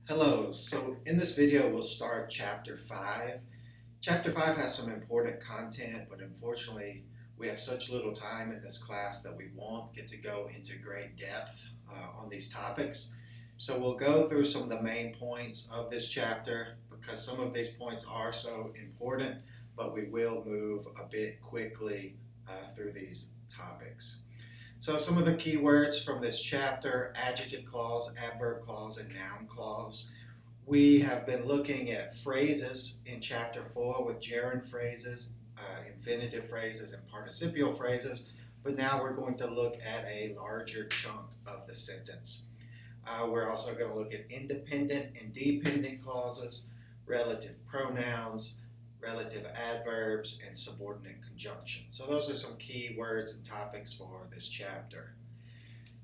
Hello, so in this video we'll start chapter 5. Chapter 5 has some important content, but unfortunately we have such little time in this class that we won't get to go into great depth on these topics. So we'll go through some of the main points of this chapter because some of these points are so important, but we will move a bit quickly through these topics. So some of the key words from this chapter: adjective clause, adverb clause, and noun clause. We have been looking at phrases in chapter 4 with gerund phrases, infinitive phrases, and participial phrases, but now we're going to look at a larger chunk of the sentence. We're also going to look at independent and dependent clauses, relative pronouns, relative adverbs, and subordinate conjunctions. So those are some key words and topics for this chapter.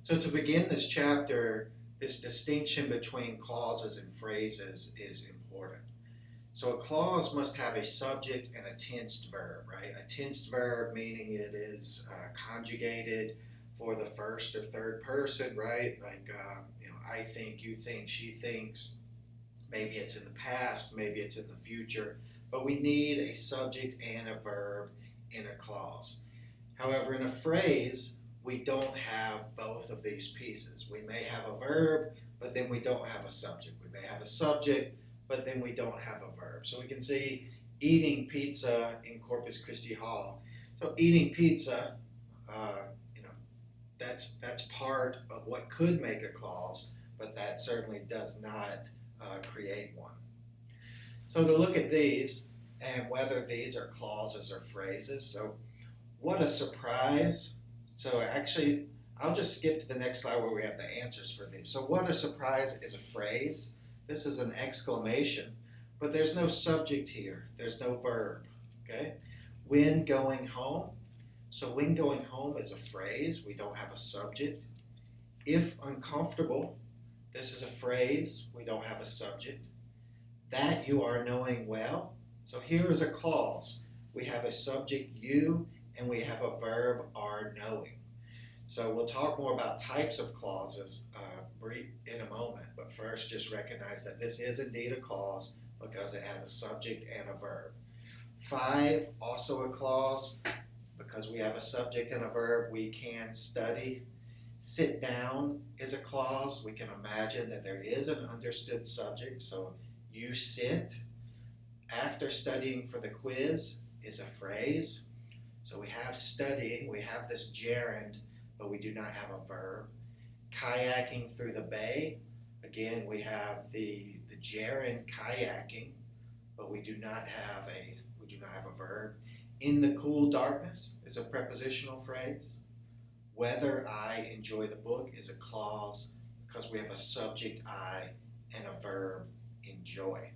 So to begin this chapter, this distinction between clauses and phrases is important. So a clause must have a subject and a tensed verb, right? A tensed verb meaning it is conjugated for the first or third person, right? Like, I think, you think, she thinks. Maybe it's in the past, maybe it's in the future, but we need a subject and a verb in a clause. However, in a phrase, we don't have both of these pieces. We may have a verb, but then we don't have a subject. We may have a subject, but then we don't have a verb. So we can see eating pizza in Corpus Christi Hall. So eating pizza, that's part of what could make a clause, but that certainly does not create one. So to look at these and whether these are clauses or phrases. So what a surprise. So actually, I'll just skip to the next slide where we have the answers for these. So what a surprise is a phrase. This is an exclamation, but there's no subject here. There's no verb, okay? When going home. So when going home is a phrase. We don't have a subject. If uncomfortable, this is a phrase. We don't have a subject. That you are knowing well. So here is a clause. We have a subject, you, and we have a verb, are knowing. So we'll talk more about types of clauses in a moment, but first just recognize that this is indeed a clause because it has a subject and a verb. 5, also a clause. Because we have a subject and a verb, we can study. Sit down is a clause. We can imagine that there is an understood subject, so you sit. After studying for the quiz is a phrase. So we have studying, we have this gerund, but we do not have a verb. Kayaking through the bay, again we have the gerund kayaking, but we do not have a verb. In the cool darkness is a prepositional phrase. Whether I enjoy the book is a clause because we have a subject I and a verb enjoy.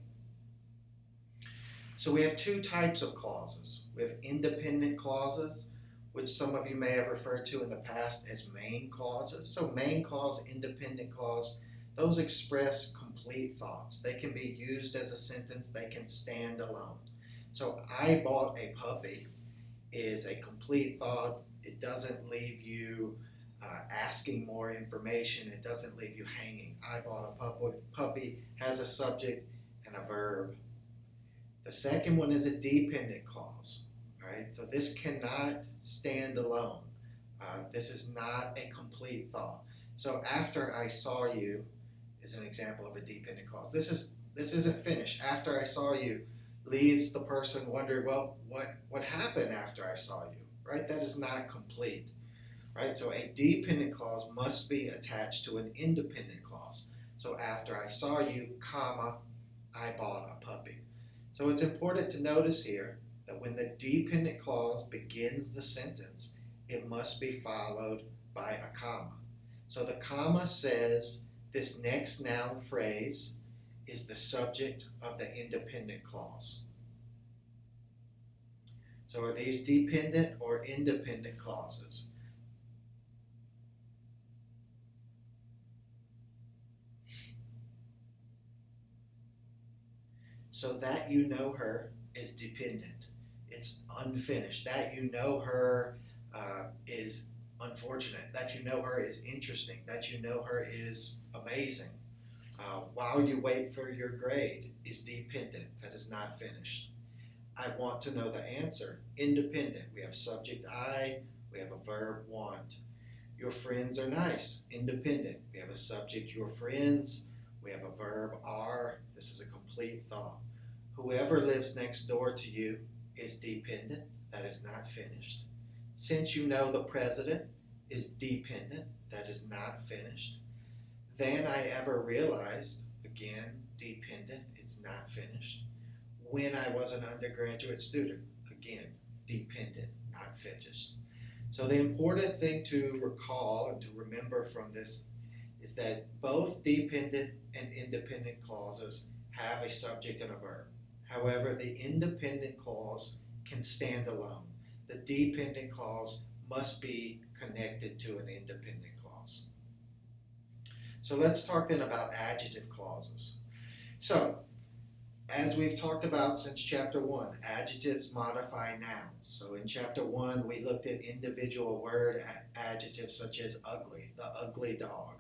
So we have 2 types of clauses. We have independent clauses, which some of you may have referred to in the past as main clauses. So main clause, independent clause, those express complete thoughts. They can be used as a sentence, they can stand alone. So I bought a puppy is a complete thought. It doesn't leave you asking more information. It doesn't leave you hanging. I bought a puppy has a subject and a verb. The second one is a dependent clause. Right? So this cannot stand alone. This is not a complete thought. So after I saw you is an example of a dependent clause. This isn't finished. After I saw you leaves the person wondering, well, what happened after I saw you, right? That is not complete, right? So a dependent clause must be attached to an independent clause. So after I saw you, comma, I bought a puppy. So it's important to notice here that when the dependent clause begins the sentence, it must be followed by a comma. So the comma says this next noun phrase is the subject of the independent clause. So are these dependent or independent clauses? So that you know her is dependent. It's unfinished. That you know her is unfortunate. That you know her is interesting. That you know her is amazing. while you wait for your grade is dependent, that is not finished. I want to know the answer, independent. We have subject I, we have a verb want. Your friends are nice, independent. We have a subject, your friends. We have a verb are. This is a complete thought. Whoever lives next door to you is dependent. That is not finished. Since you know the president is dependent. That is not finished. Then I ever realized, again, dependent. It's not finished. When I was an undergraduate student, again, dependent, not finished. So the important thing to recall and to remember from this is that both dependent and independent clauses have a subject and a verb. However, the independent clause can stand alone. The dependent clause must be connected to an independent clause. So let's talk then about adjective clauses. So, as we've talked about since chapter 1, adjectives modify nouns. So in chapter 1, we looked at individual word adjectives such as ugly, the ugly dog,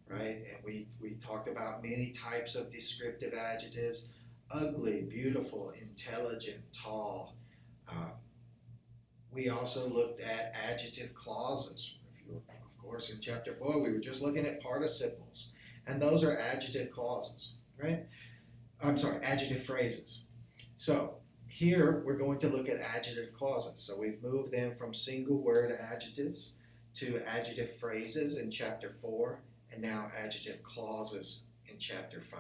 right? And we talked about many types of descriptive adjectives, ugly, beautiful, intelligent, tall. We also looked at adjective clauses. Of course, in chapter 4, we were just looking at participles, and those are adjective clauses, right? Adjective phrases. So here we're going to look at adjective clauses. So we've moved them from single word adjectives to adjective phrases in chapter 4, and now adjective clauses in chapter 5.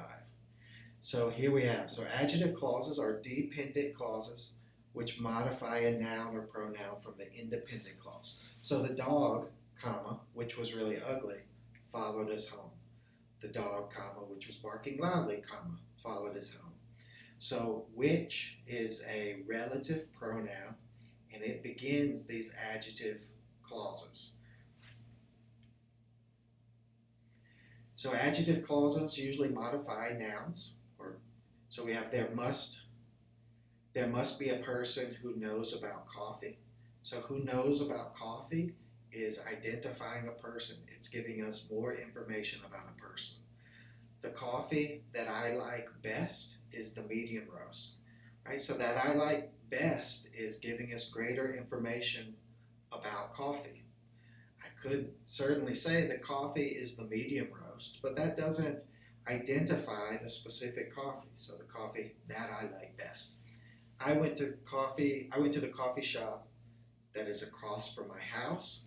So here we have, so adjective clauses are dependent clauses which modify a noun or pronoun from the independent clause. So the dog, comma, which was really ugly, followed us home. The dog, comma, which was barking loudly, comma, followed us home. So which is a relative pronoun, and it begins these adjective clauses. So adjective clauses usually modify nouns, so we have there must be a person who knows about coffee. So who knows about coffee is identifying a person. It's giving us more information about a person. The coffee that I like best is the medium roast, right? So that I like best is giving us greater information about coffee. I could certainly say that coffee is the medium roast, but that doesn't identify the specific coffee. So the coffee that I like best. I went to the coffee shop that is across from my house.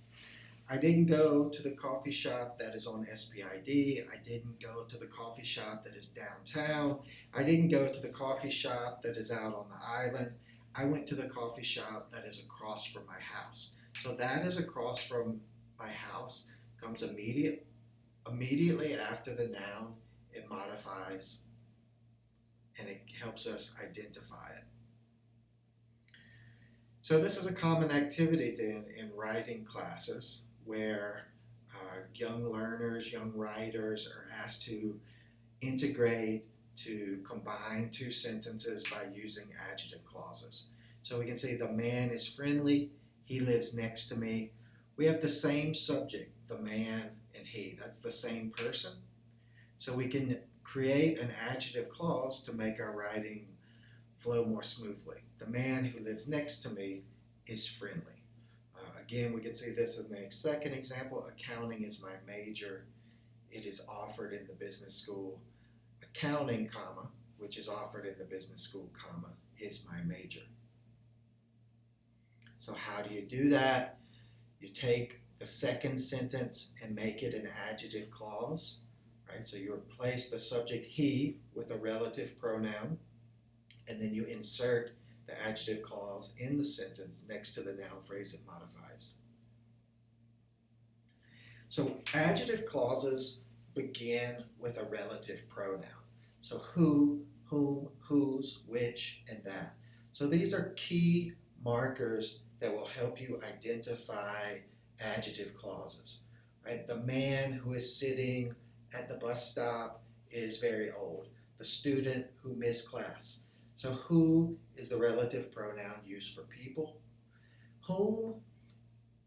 I didn't go to the coffee shop that is on SPID. I didn't go to the coffee shop that is downtown. I didn't go to the coffee shop that is out on the island. I went to the coffee shop that is across from my house. So that is across from my house comes immediately after the noun. It modifies and it helps us identify it. So this is a common activity then in writing classes where young learners, young writers are asked to integrate, to combine two sentences by using adjective clauses. So we can say the man is friendly, he lives next to me. We have the same subject, the man and he. That's the same person. So we can create an adjective clause to make our writing flow more smoothly. The man who lives next to me is friendly. Again, we can see this in the second example. Accounting is my major. It is offered in the business school. Accounting, comma, which is offered in the business school, comma, is my major. So how do you do that? You take the second sentence and make it an adjective clause, right? So you replace the subject he with a relative pronoun, and then you insert the adjective clause in the sentence next to the noun phrase it modifies. So adjective clauses begin with a relative pronoun. So who, whom, whose, which, and that. So these are key markers that will help you identify adjective clauses. Right? The man who is sitting at the bus stop is very old. The student who missed class. So who is the relative pronoun used for people? Whom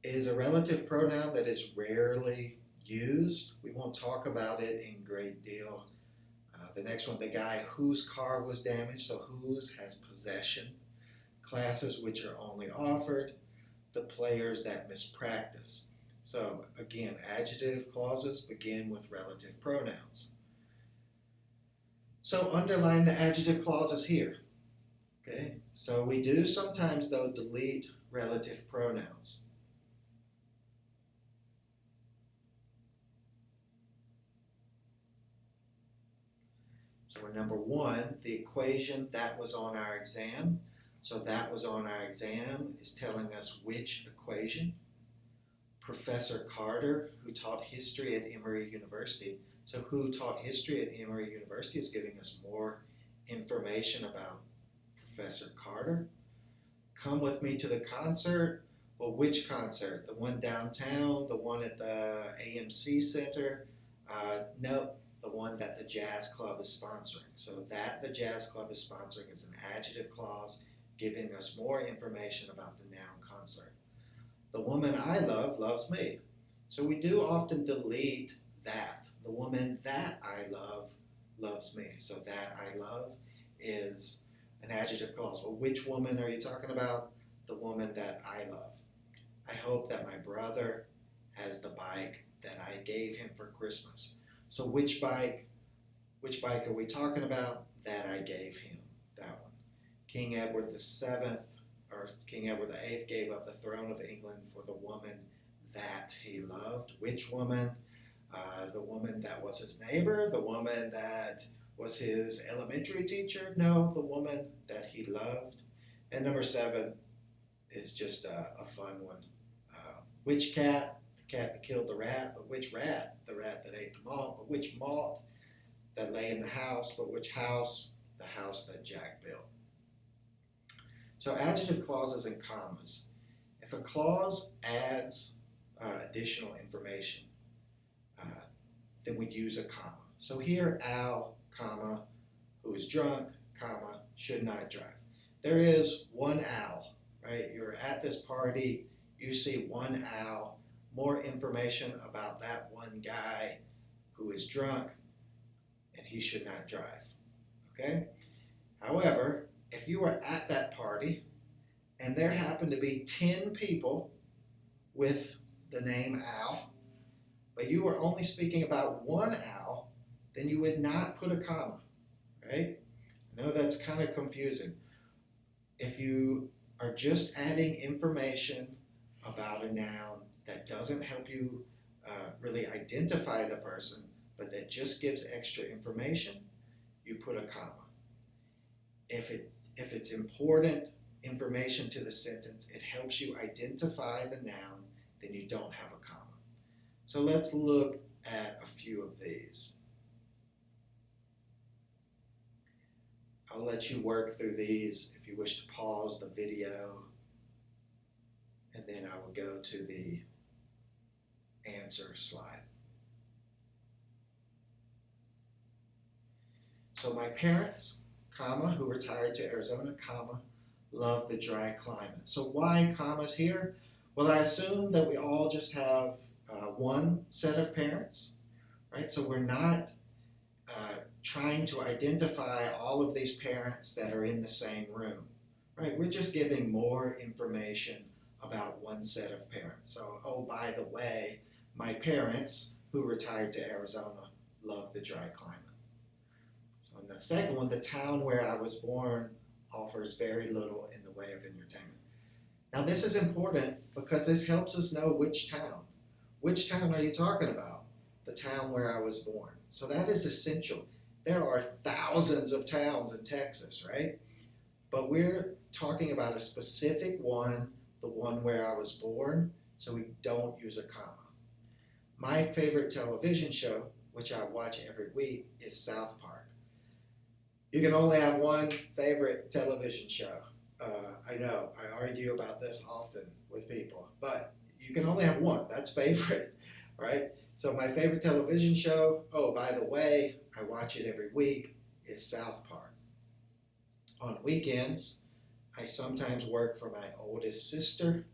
is a relative pronoun that is rarely used. We won't talk about it in great deal The next one, the guy whose car was damaged, so whose has possession. Classes which are only offered, the players that mispractice. So again, adjective clauses begin with relative pronouns. So underline the adjective clauses here. Okay, so we do sometimes though delete relative pronouns. So we're number one, the equation that was on our exam. So that was on our exam is telling us which equation. Professor Carter, who taught history at Emory University. So who taught history at Emory University is giving us more information about Professor Carter. Come with me to the concert. Well, which concert? The one downtown, the one at the AMC Center? No, the one that the Jazz Club is sponsoring. So that the Jazz Club is sponsoring is an adjective clause giving us more information about the noun concert. The woman I love loves me. So we do often delete that. The woman that I love loves me. So that I love is an adjective clause. Well, which woman are you talking about? The woman that I love. I hope that my brother has the bike that I gave him for Christmas. So which bike are we talking about? That I gave him, that one. King Edward VII, or King Edward VIII gave up the throne of England for the woman that he loved. Which woman? The woman that was his neighbor, the woman that was his elementary teacher? No, the woman that he loved. And number 7 is just a fun one. Which cat? The cat that killed the rat. But which rat? The rat that ate the malt. But which malt? That lay in the house. But which house? The house that Jack built. So adjective clauses and commas. If a clause adds additional information, then we'd use a comma. So here, Al, comma, who is drunk, comma, should not drive. There is one Al, right? You're at this party, you see one Al, more information about that one guy who is drunk, and he should not drive, okay? However, if you were at that party and there happened to be 10 people with the name Al, but you were only speaking about one Al, then you would not put a comma, right? I know that's kind of confusing. If you are just adding information about a noun that doesn't help you really identify the person, but that just gives extra information, you put a comma. If it's important information to the sentence, it helps you identify the noun, then you don't have a comma. So let's look at a few of these. I'll let you work through these if you wish to pause the video, and then I will go to the answer slide. So my parents, comma, who retired to Arizona, comma, love the dry climate. So why commas here? Well, I assume that we all just have one set of parents, right? So we're not trying to identify all of these parents that are in the same room, right? We're just giving more information about one set of parents. So, oh, by the way, my parents, who retired to Arizona, love the dry climate. So in the second one, the town where I was born offers very little in the way of entertainment. Now this is important because this helps us know which town. Which town are you talking about? The town where I was born. So that is essential. There are thousands of towns in Texas, right? But we're talking about a specific one, the one where I was born, so we don't use a comma. My favorite television show, which I watch every week, is South Park. You can only have one favorite television show. I know, I argue about this often with people, but you can only have one. That's favorite, right? So my favorite television show, oh, by the way, I watch it every week, is South Park. On weekends, I sometimes work for my oldest sister,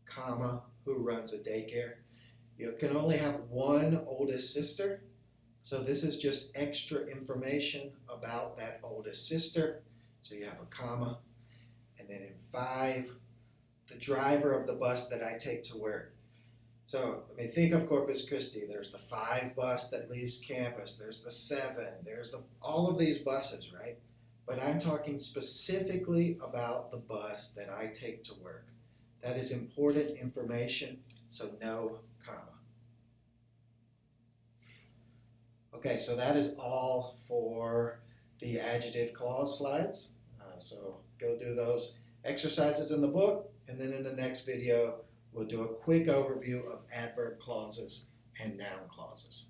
comma, who runs a daycare. You can only have one oldest sister, So this is just extra information about that oldest sister. So you have a comma. And then in 5, the driver of the bus that I take to work. So, I mean, think of Corpus Christi. There's the 5 bus that leaves campus. There's the 7. There's all of these buses, right? But I'm talking specifically about the bus that I take to work. That is important information, so no comma. Okay, so that is all for the adjective clause slides. So go do those exercises in the book, and then in the next video, we'll do a quick overview of adverb clauses and noun clauses.